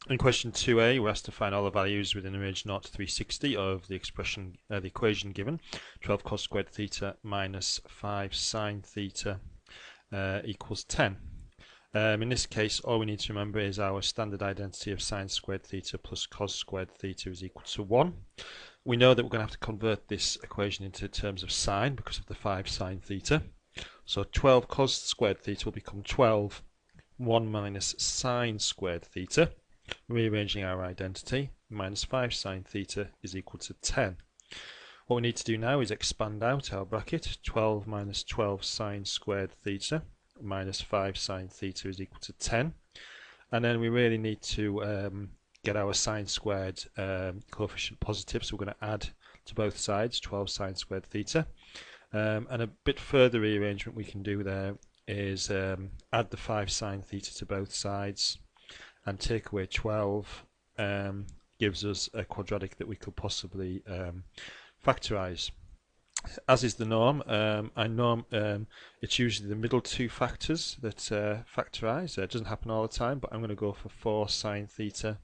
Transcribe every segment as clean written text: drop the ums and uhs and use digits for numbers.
In question 2a, we're asked to find all the values within the range 0 to 360 of the expression, the equation given, 12 cos squared theta minus 5 sine theta equals 10. In this case, all we need to remember is our standard identity of sine squared theta plus cos squared theta is equal to 1. We know that we're going to have to convert this equation into terms of sine because of the 5 sine theta. So 12 cos squared theta will become 12 1 minus sine squared theta. Rearranging our identity, minus 5 sine theta is equal to 10. What we need to do now is expand out our bracket. 12 minus 12 sine squared theta minus 5 sine theta is equal to 10. And then we really need to get our sine squared coefficient positive, so we're going to add to both sides 12 sine squared theta. And a bit further rearrangement we can do there is add the 5 sine theta to both sides and take away 12 gives us a quadratic that we could possibly factorize. As is the norm, it's usually the middle two factors that factorize. It doesn't happen all the time, but I'm going to go for 4 sine theta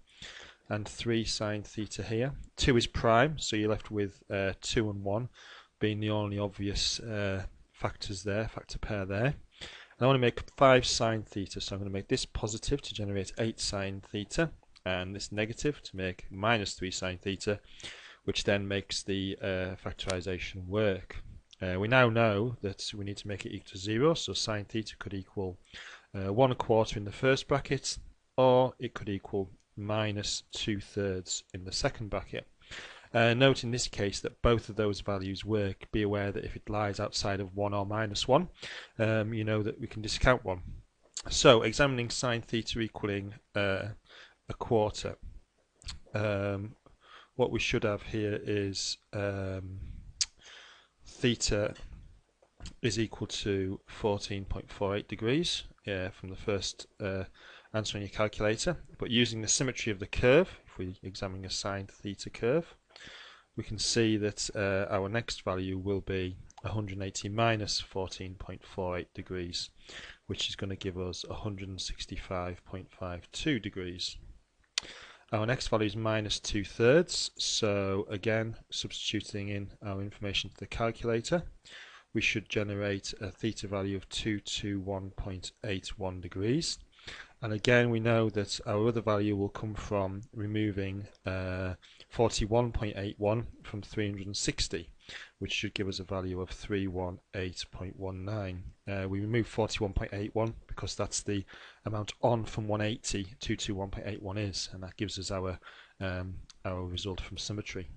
and 3 sine theta here. 2 is prime, so you're left with 2 and 1 being the only obvious factors there, factor pair there. I want to make 5 sine theta, so I'm going to make this positive to generate 8 sine theta, and this negative to make minus 3 sine theta, which then makes the factorization work. We now know that we need to make it equal to 0, so sine theta could equal 1/4 in the first bracket, or it could equal minus 2/3 in the second bracket. Note in this case that both of those values work. Be aware that if it lies outside of 1 or minus 1, you know that we can discount 1. So examining sine theta equaling 1/4, what we should have here is theta is equal to 14.48 degrees from the first answer on your calculator. But using the symmetry of the curve, if we're examining a sine theta curve, we can see that our next value will be 180 minus 14.48 degrees, which is going to give us 165.52 degrees. Our next value is minus 2/3, so again, substituting in our information to the calculator, we should generate a theta value of 221.81 degrees. And again, we know that our other value will come from removing 41.81 from 360, which should give us a value of 318.19. We remove 41.81 because that's the amount on from 180, 221.81 is, and that gives us our result from symmetry.